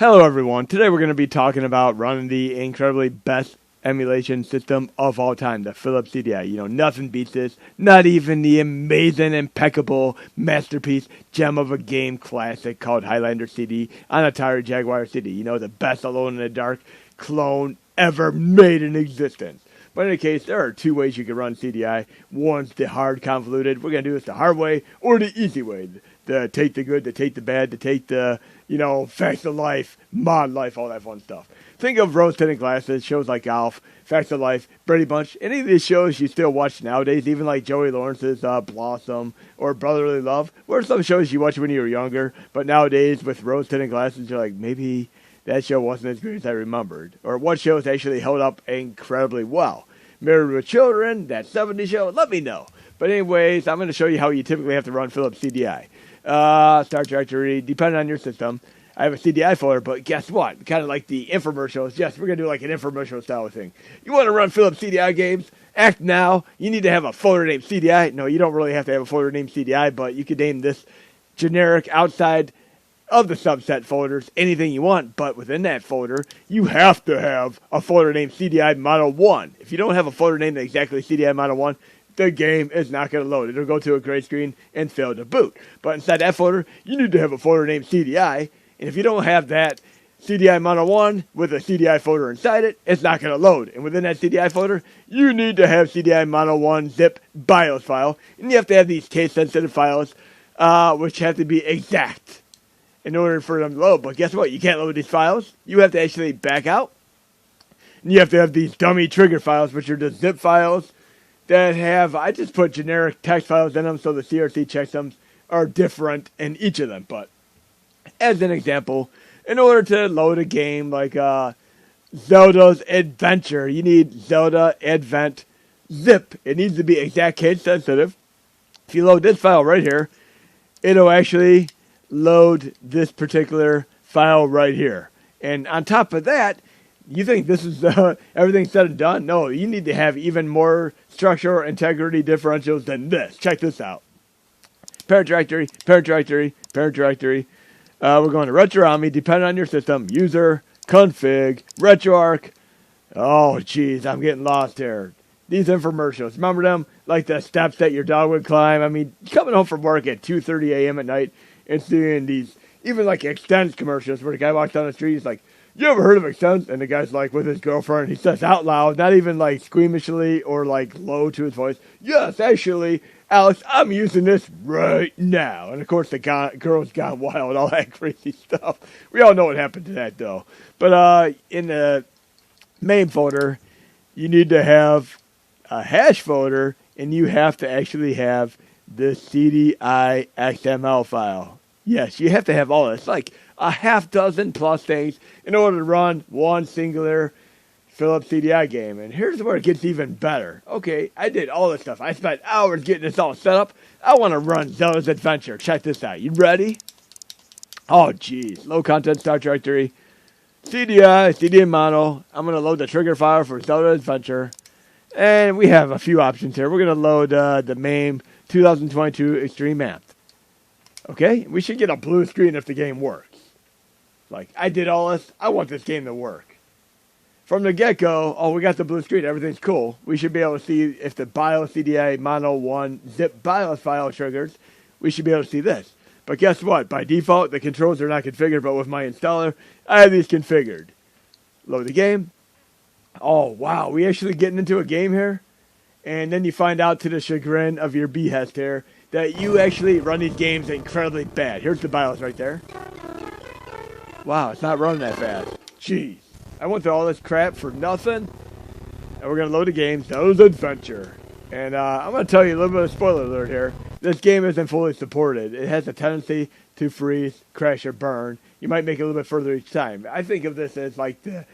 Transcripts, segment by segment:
Hello everyone, today we're going to be talking about running the incredibly best emulation system of all time, the Philips CDi. You know, nothing beats this, not even the amazing, impeccable masterpiece gem of a game classic called Highlander CD on Atari Jaguar CD. You know, the best Alone in the Dark clone ever made in existence. But in any case, there are two ways you can run CDi. One's the hard convoluted. We're going to do this the hard way or the easy way. The take the good, to take the bad, to take the, facts of life, mod life, all that fun stuff. Think of rose-tinted glasses, shows like Golf, Facts of Life, Brady Bunch. Any of these shows you still watch nowadays, even like Joey Lawrence's Blossom or Brotherly Love, or some shows you watched when you were younger, but nowadays with rose-tinted glasses, you're like, maybe that show wasn't as good as I remembered. Or what shows actually held up incredibly well. Married with Children, that 70s show, let me know. But anyways, I'm going to show you how you typically have to run Philips CDi. Start directory, depending on your system. I have a CDi folder, but guess what? Kind of like the infomercials. Yes, we're going to do like an infomercial style thing. You want to run Philips CDi games? Act now. You need to have a folder named CDi. No, you don't really have to have a folder named CDi, but you could name this generic outside of the subset folders anything you want, but within that folder, you have to have a folder named CDi Model 1. If you don't have a folder named exactly CDi Model 1, the game is not going to load. It'll go to a gray screen and fail to boot. But inside that folder, you need to have a folder named CDi. And if you don't have that CDi Model 1 with a CDi folder inside it, it's not going to load. And within that CDi folder, you need to have CDi Model 1 zip BIOS file. And you have to have these case-sensitive files, which have to be exact in order for them to load. But guess what? You can't load these files. You have to actually back out. And you have to have these dummy trigger files, which are the zip files that have, I just put generic text files in them so the CRC checksums are different in each of them. But as an example, in order to load a game like Zelda's Adventure, you need Zelda Advent zip. It needs to be exact case sensitive. If you load this file right here, it'll actually load this particular file right here. And on top of that, you think this is everything said and done? No, you need to have even more structural integrity differentials than this. Check this out. Parent directory, parent directory, parent directory. We're going to RetroArmy, depending on your system. User, config, RetroArch. Oh, geez, I'm getting lost here. These infomercials, remember them? Like the steps that your dog would climb. I mean, coming home from work at 2:30 a.m. at night and seeing these, even like Extends commercials where the guy walks down the street, he's like, you ever heard of Extends? And the guy's like with his girlfriend, he says out loud, not even like squeamishly or like low to his voice, yes, actually, Alex, I'm using this right now. And of course, the girl's gone wild, all that crazy stuff. We all know what happened to that though. But in the main folder, you need to have a hash folder, and you have to actually have the CDi XML file. Yes, you have to have all this, like a half dozen plus things in order to run one singular Philips CDi game. And here's where it gets even better. Okay, I did all this stuff. I spent hours getting this all set up. I want to run Zelda's Adventure. Check this out. You ready? Oh, geez. Low content start directory. CDi model. I'm going to load the trigger file for Zelda's Adventure. And we have a few options here. We're going to load the MAME 2022 Xtreme Amped. Okay, we should get a blue screen if the game works. Like, I did all this. I want this game to work. From the get-go, oh, we got the blue screen. Everything's cool. We should be able to see if the BIOS CDi Model 1 zip BIOS file triggers. We should be able to see this. But guess what? By default, the controls are not configured, but with my installer, I have these configured. Load the game. Oh, wow. We actually getting into a game here? And then you find out to the chagrin of your behest here that you actually run these games incredibly bad. Here's the BIOS right there. Wow, it's not running that fast. Jeez. I went through all this crap for nothing. And we're going to load a game, Zelda's Adventure. And I'm going to tell you a little bit of spoiler alert here. This game isn't fully supported. It has a tendency to freeze, crash, or burn. You might make it a little bit further each time. I think of this as like the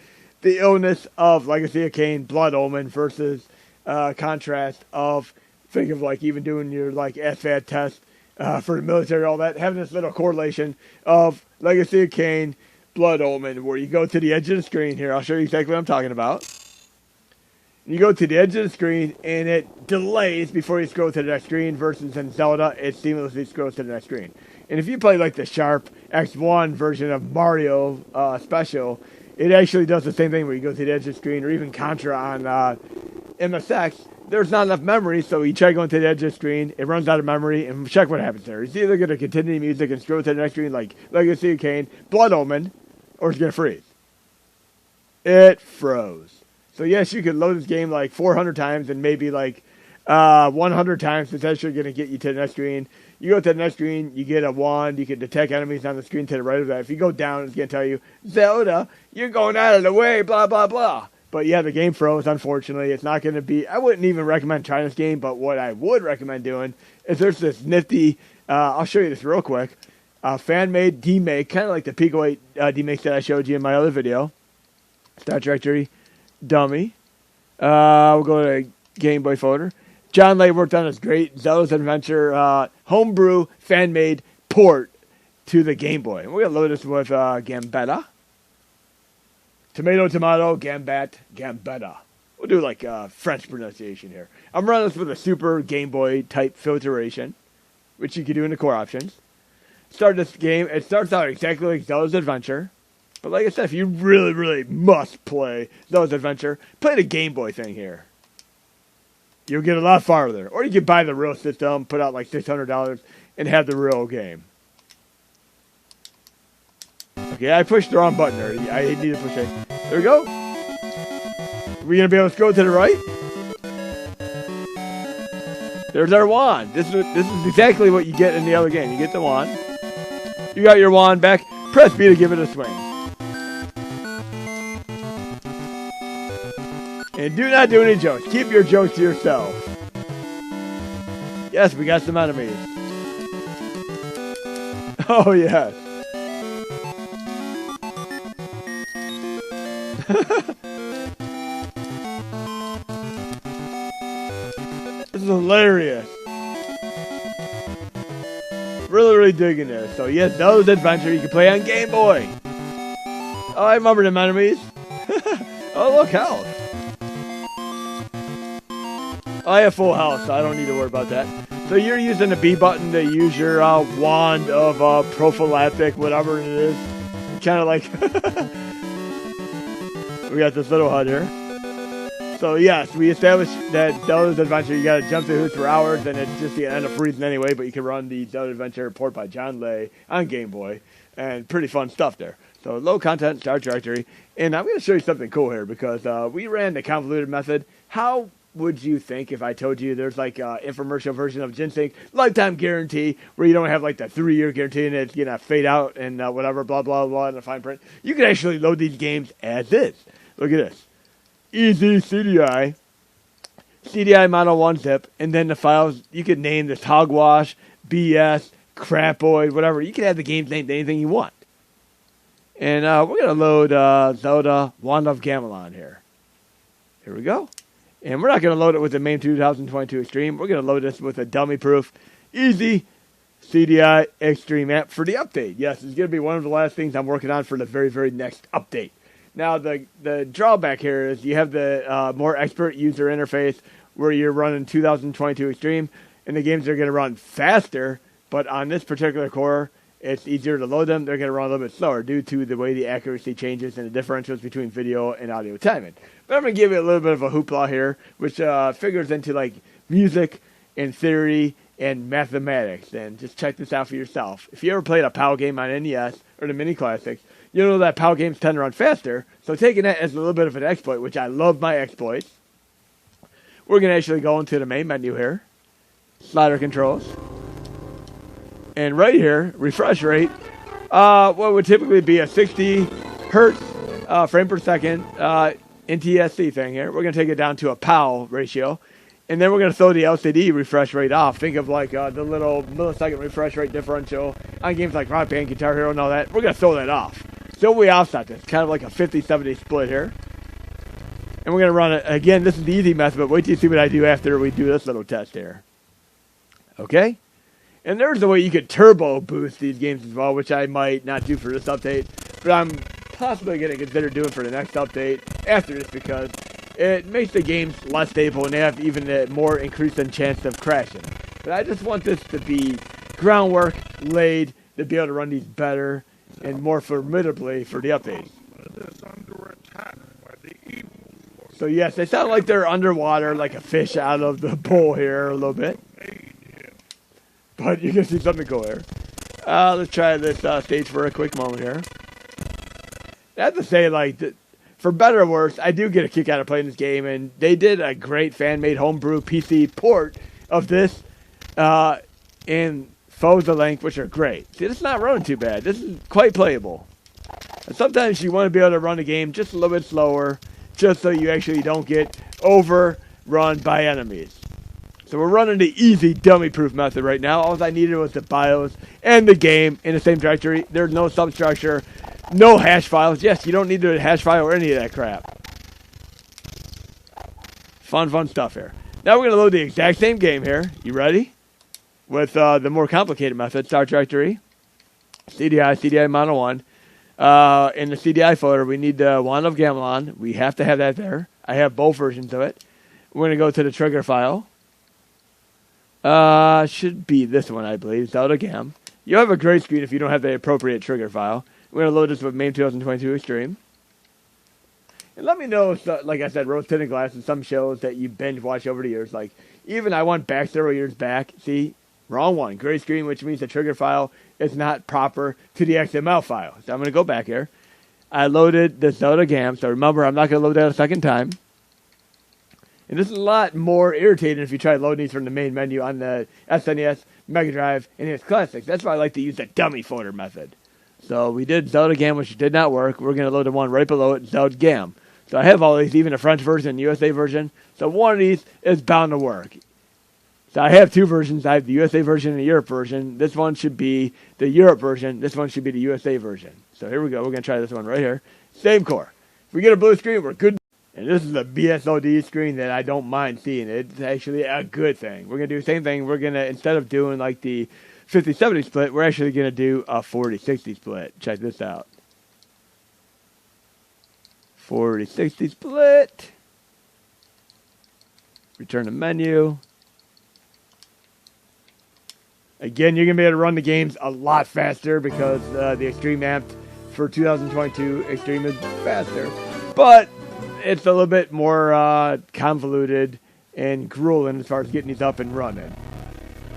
illness of Legacy of Kain, Blood Omen versus contrast of, think of like even doing your like SFAT test for the military, all that, having this little correlation of Legacy of Kain, Blood Omen, where you go to the edge of the screen here. I'll show you exactly what I'm talking about. You go to the edge of the screen, and it delays before you scroll to the next screen, versus in Zelda, it seamlessly scrolls to the next screen. And if you play like the Sharp X1 version of Mario Special, it actually does the same thing where you go to the edge of the screen, or even Contra on MSX. There's not enough memory, so you try going to the edge of the screen, it runs out of memory, and check what happens there. It's either going to continue music and scroll to the next screen like Legacy of Kain, Blood Omen, or it's going to freeze. It froze. So yes, you could load this game like 400 times, and maybe like 100 times it's actually going to get you to the next screen. You go to the next screen, you get a wand, you can detect enemies on the screen to the right of that. If you go down, it's going to tell you, Zelda, you're going out of the way, blah, blah, blah. But yeah, the game froze, unfortunately. It's not going to be... I wouldn't even recommend trying this game, but what I would recommend doing is there's this nifty... I'll show you this real quick. Fan-made demake, kind of like the Pico 8 demake that I showed you in my other video. Start directory, dummy. We'll go to Game Boy folder. John Lay worked on this great Zelda's Adventure homebrew fan-made port to the Game Boy. And we're going to load this with Gambetta. Tomato, Gambetta. We'll do like French pronunciation here. I'm running this with a Super Game Boy type filtration, which you can do in the core options. Start this game. It starts out exactly like Zelda's Adventure. But like I said, if you really, really must play Zelda's Adventure, play the Game Boy thing here. You'll get a lot farther. Or you can buy the real system, put out like $600, and have the real game. Okay, I pushed the wrong button there. I need to push it. There we go. We're going to be able to go to the right. There's our wand. This is exactly what you get in the other game. You get the wand. You got your wand back. Press B to give it a swing. And do not do any jokes. Keep your jokes to yourself. Yes, we got some enemies. Oh, yes. This is hilarious. Really, really digging this. So, yes, Zelda's Adventure you can play on Game Boy. Oh, I remember them enemies. Oh, look, health. I have full health, so I don't need to worry about that. So you're using the B button to use your wand of prophylactic, whatever it is. Kind of like... We got this little HUD here. So yes, we established that Zelda's Adventure, you gotta jump through hoops for hours, and it's just the end of freezing anyway, but you can run the Zelda Adventure port by John Lay on Game Boy, and pretty fun stuff there. So low content, start directory, and I'm gonna show you something cool here, because we ran the convoluted method. How would you think if I told you there's like an infomercial version of Ginseng, lifetime guarantee, where you don't have like the 3-year guarantee and it's gonna fade out and whatever, blah, blah, blah, in the fine print. You can actually load these games as is. Look at this. EZ CDi, CDi Model 1 zip, and then the files, you could name this Hogwash, BS, Crapoid, whatever. You can have the game's named anything you want. And we're going to load Zelda Wand of Gamelon here. Here we go. And we're not going to load it with the main 2022 Xtreme. We're going to load this with a dummy-proof EZ CDi Xtreme Amped for the update. Yes, it's going to be one of the last things I'm working on for the very, very next update. Now, the drawback here is you have the more expert user interface where you're running 2022 Xtreme, and the games are going to run faster, but on this particular core, it's easier to load them. They're going to run a little bit slower due to the way the accuracy changes and the differentials between video and audio timing. But I'm going to give you a little bit of a hoopla here, which figures into like music and theory and mathematics. And just check this out for yourself. If you ever played a PAL game on NES or the Mini Classics, you know that PAL games tend to run faster. So taking that as a little bit of an exploit, which I love my exploits, we're going to actually go into the main menu here, slider controls, and right here, refresh rate, what would typically be a 60 hertz frame per second NTSC thing here. We're going to take it down to a PAL ratio, and then we're going to throw the LCD refresh rate off. Think of like the little millisecond refresh rate differential on games like Rock Band, Guitar Hero, and all that. We're going to throw that off. So we offset this, kind of like a 50-70 split here. And we're going to run it. Again, this is the easy method, but wait till you see what I do after we do this little test here. Okay? And there's a way you could turbo boost these games as well, which I might not do for this update, but I'm possibly going to consider doing for the next update after this because it makes the games less stable and they have even a more increased chance of crashing. But I just want this to be groundwork laid to be able to run these better and more formidably for the updates. So yes, they sound like they're underwater, like a fish out of the bowl here a little bit. But you can see something cool here. Let's try this stage for a quick moment here. I have to say, like, for better or worse, I do get a kick out of playing this game, and they did a great fan-made homebrew PC port of this in Foes of Length, which are great. See, it's not running too bad. This is quite playable. And sometimes you want to be able to run a game just a little bit slower, just so you actually don't get overrun by enemies. So we're running the easy dummy-proof method right now. All I needed was the BIOS and the game in the same directory. There's no substructure, no hash files. Yes, you don't need to hash file or any of that crap. Fun stuff here. Now we're going to load the exact same game here. You ready? With the more complicated method, start directory, CDi Mono 1. In the CDi folder, we need the Wand of Gamelon. We have to have that there. I have both versions of it. We're going to go to the trigger file. Should be this one, I believe. Zelda Gam. You'll have a gray screen if you don't have the appropriate trigger file. We're going to load this with MAME 2022 Extreme. And let me know if, like I said, Rose Tinted Glass and some shows that you binge watch over the years. Like, even I went back several years back. See, wrong one. Gray screen, which means the trigger file is not proper to the XML file. So I'm going to go back here. I loaded the Zelda Gam. So remember, I'm not going to load that a second time. And this is a lot more irritating if you try loading these from the main menu on the SNES, Mega Drive, and its classics. That's why I like to use the dummy folder method. So we did Zelda Gam, which did not work. We're going to load the one right below it, Zelda Gam. So I have all these, even a French version, USA version. So one of these is bound to work. So I have two versions. I have the USA version and the Europe version. This one should be the Europe version. This one should be the USA version. So here we go. We're going to try this one right here. Same core. If we get a blue screen, we're good. And this is a BSOD screen that I don't mind seeing. It's actually a good thing. We're going to do the same thing. We're going to, instead of doing like the 50-70 split, we're actually going to do a 40-60 split. Check this out. 40-60 split. Return to menu. Again, you're going to be able to run the games a lot faster because the Xtreme Amped for 2022 Extreme is faster. But it's a little bit more convoluted and grueling as far as getting these up and running.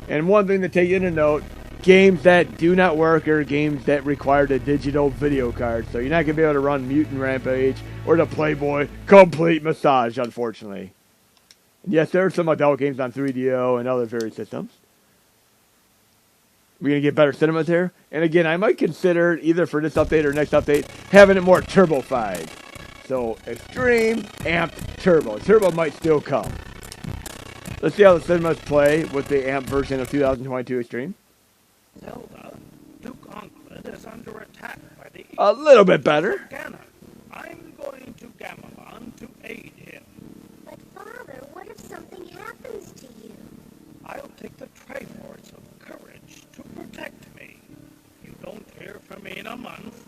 And one thing to take into note, games that do not work are games that require the digital video card. So you're not going to be able to run Mutant Rampage or the Playboy Complete Massage, unfortunately. And yes, there are some adult games on 3DO and other various systems. We're going to get better cinemas here. And again, I might consider, either for this update or next update, having it more turbo-fied. So, Extreme Amped Turbo. Turbo might still come. Let's see how the cinemas play with the Amp version of 2022 Extreme. Zelda, Duke Onkled is under attack by the... A little bit better. Ganon. I'm going to Gamelon to aid him. But Father, what if something happens to you? I'll take the Triforce of Courage to protect me. You don't hear from me in a month.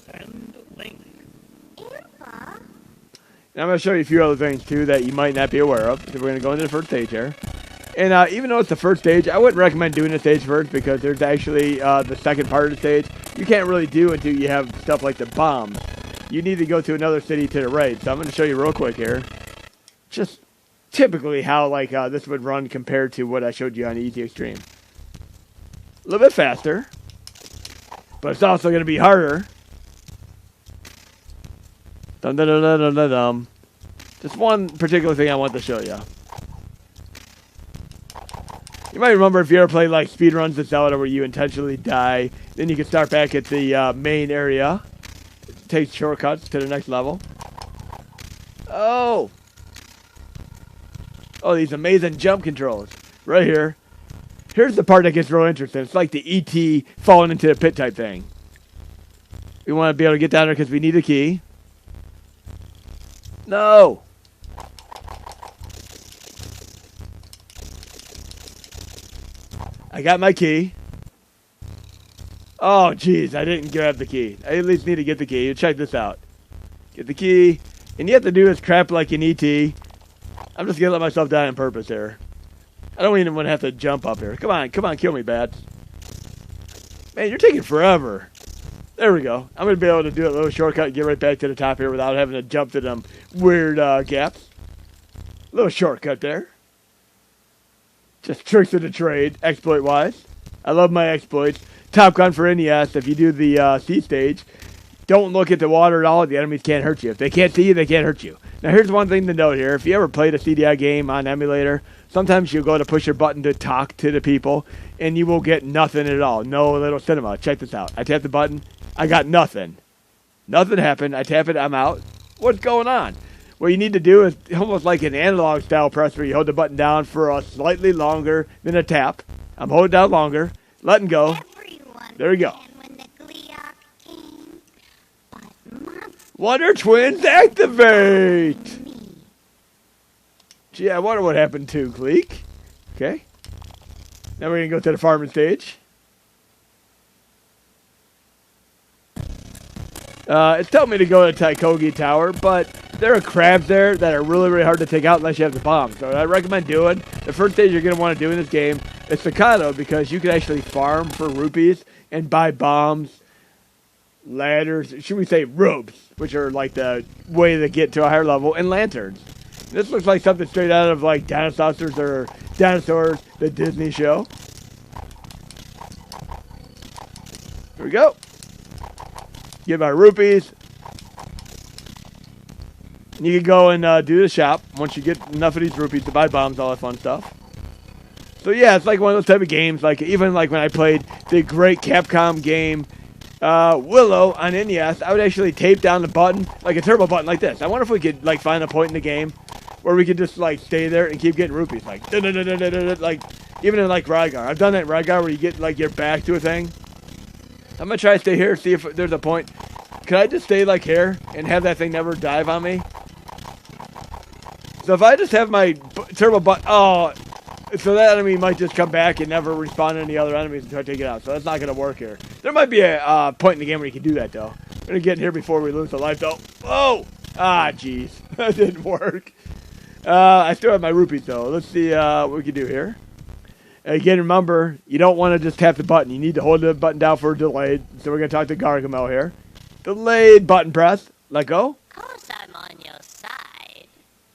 Send Link. Grandpa? Now I'm going to show you a few other things, too, that you might not be aware of. So we're going to go into the first stage here. And even though it's the first stage, I wouldn't recommend doing the stage first because there's actually the second part of the stage you can't really do until you have stuff like the bombs. You need to go to another city to the right. So I'm going to show you real quick here. Just typically how like this would run compared to what I showed you on EZ Extreme. A little bit faster, but it's also going to be harder. Dum, dum, dum, dum, dum, dum. Just one particular thing I want to show you. You might remember if you ever played like speedruns of Zelda where you intentionally die, then you can start back at the main area. Take shortcuts to the next level. Oh, these amazing jump controls right here. Here's the part that gets real interesting. It's like the ET falling into the pit type thing. We want to be able to get down there because we need a key. No. I got my key. Oh, jeez, I didn't grab the key. I at least need to get the key. Check this out. Get the key. And you have to do this crap like an ET. I'm just going to let myself die on purpose here. I don't even want to have to jump up here. Come on, kill me, bats. Man, you're taking forever. There we go. I'm going to be able to do a little shortcut and get right back to the top here without having to jump to them weird gaps. Little shortcut there. Just tricks of the trade, exploit-wise. I love my exploits. Top Gun for NES, if you do the C stage, don't look at the water at all. The enemies can't hurt you. If they can't see you, they can't hurt you. Now, here's one thing to note here. If you ever played a CDi game on emulator, sometimes you'll go to push your button to talk to the people, and you will get nothing at all. No little cinema. Check this out. I tap the button. I got nothing. Nothing happened. I tap it. I'm out. What's going on? What you need to do is almost like an analog style press where you hold the button down for a slightly longer than a tap. I'm holding down longer, letting go. There we go. Wonder Twins activate! Gee, I wonder what happened to Gleek. Okay. Now we're going to go to the farming stage. It's telling me to go to Taikogi Tower, but there are crabs there that are really, really hard to take out unless you have the bomb. So I recommend doing, the first stage you're going to want to do in this game is Staccato, because you can actually farm for rupees and buy bombs, ladders, should we say ropes, which are like the way to get to a higher level, and lanterns. This looks like something straight out of like Dinosaurs, the Disney show. Here we go. Get my rupees. And you can go and do the shop once you get enough of these rupees to buy bombs, all that fun stuff. So yeah, it's like one of those type of games, like even like when I played the great Capcom game Willow on NES, I would actually tape down the button, like a turbo button like this. I wonder if we could like find a point in the game where we could just like stay there and keep getting rupees, like like even in like Rygar. I've done that in Rygar where you get like your back to a thing. I'm gonna try to stay here, see if there's a point. Can I just stay like here and have that thing never dive on me? So if I just have my turbo button, oh, so that enemy might just come back and never respawn any other enemies until I take it out. So that's not going to work here. There might be a point in the game where you can do that, though. We're going to get in here before we lose the life, though. Whoa! Ah, jeez. That didn't work. I still have my rupees, though. Let's see what we can do here. Again, remember, you don't want to just tap the button. You need to hold the button down for delayed. So we're going to talk to Gargamel here. Delayed button press. Let go. Of course I'm on your side,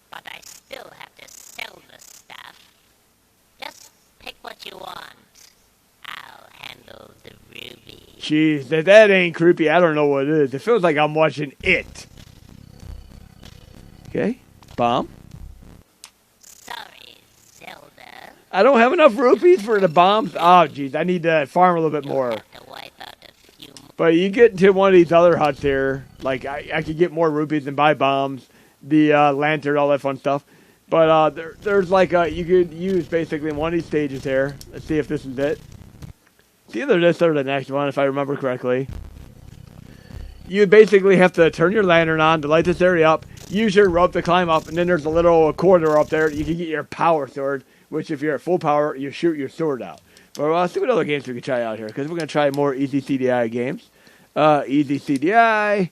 but I still have to sell the stuff. Just pick what you want. I'll handle the ruby. Jeez, that ain't creepy. I don't know what it is. It feels like I'm watching It. Okay. Bomb. Sorry, Zelda. I don't have enough rupees for the bombs. Oh, jeez. I need to farm a little bit more. You'll have to wipe out a few more. But you get into one of these other huts here. Like, I could get more rupees and buy bombs. The lantern, all that fun stuff. But there's like, you could use basically one of these stages here. Let's see if this is it. It's either this or the next one, if I remember correctly. You basically have to turn your lantern on to light this area up. Use your rope to climb up. And then there's a little corridor up there. You can get your power sword. Which, if you're at full power, you shoot your sword out. But let's see what other games we can try out here. Because we're going to try more EZ CDi games. EZ CDi.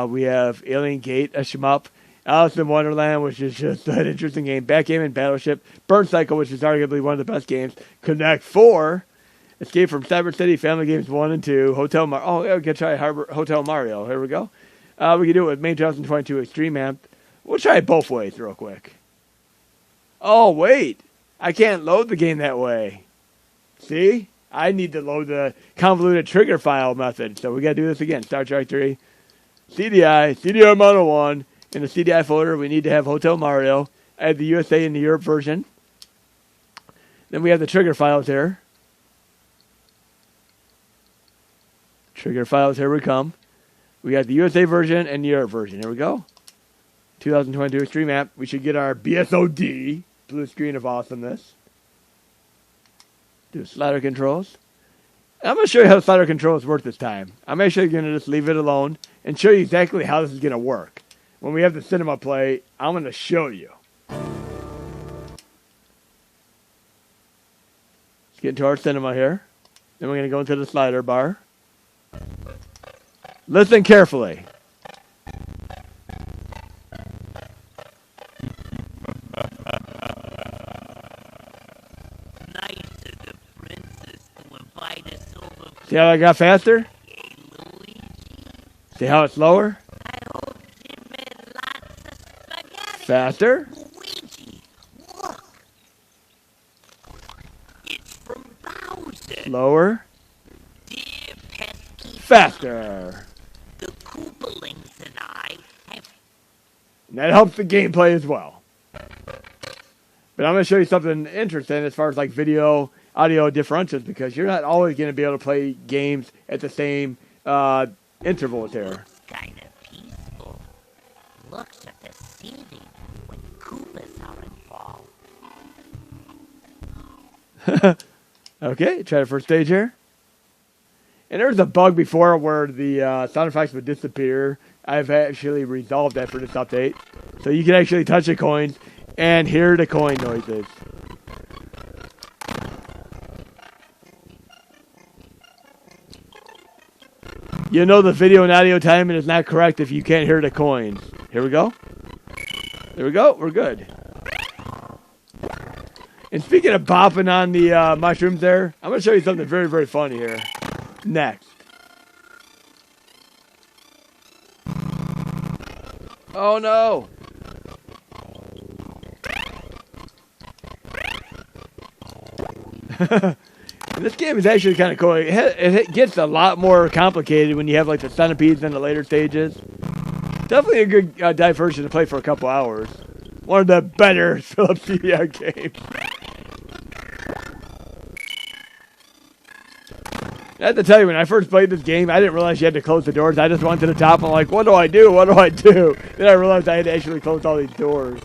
We have Alien Gate, a shmup. Alice in Wonderland, which is just an interesting game. Backgammon, Battleship. Burn Cycle, which is arguably one of the best games. Connect 4. Escape from Cyber City. Family Games 1 and 2. Hotel Mario. Oh, yeah, we can try Hotel Mario. Here we go. We can do it with May 2022 Xtreme Amped. We'll try it both ways real quick. Oh, wait. I can't load the game that way. See? I need to load the convoluted trigger file method. So we got to do this again. Start directory. CDi Model 1. In the CDi folder, we need to have Hotel Mario. I have the USA and the Europe version. Then we have the trigger files here. Trigger files, here we come. We got the USA version and the Europe version. Here we go. 2022 Xtreme Amped. We should get our BSOD. Blue screen of awesomeness. Do slider controls. I'm going to show you how the slider controls work this time. I'm actually going to just leave it alone and show you exactly how this is going to work. When we have the cinema play, I'm going to show you. Let's get into our cinema here. Then we're going to go into the slider bar. Listen carefully. See See how I got faster? Hey, Luigi, See how it's slower? I hope you made lots of spaghetti. Faster? Luigi, look. It's from Bowser. Slower? Dear pesky Faster. the Koopalings and I have And that helps the gameplay as well. But I'm going to show you something interesting as far as like video, audio differences, because you're not always going to be able to play games at the same intervals here. kind of peaceful. Looks at the CD when Koopas are involved. Okay, try the first stage here. And there was a bug before where the sound effects would disappear. I've actually resolved that for this update. So you can actually touch the coins and hear the coin noises. You know the video and audio timing is not correct if you can't hear the coins. Here we go. There we go. We're good. And speaking of bopping on the mushrooms there, I'm going to show you something very, very funny here. Next. Oh no. This game is actually kind of cool. It gets a lot more complicated when you have like the centipedes in the later stages. Definitely a good diversion to play for a couple hours. One of the better Philips CDi games. I have to tell you, when I first played this game, I didn't realize you had to close the doors. I just went to the top. I'm like, what do I do? What do I do? Then I realized I had to actually close all these doors.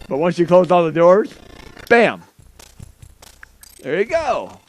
But once you close all the doors, bam. There you go.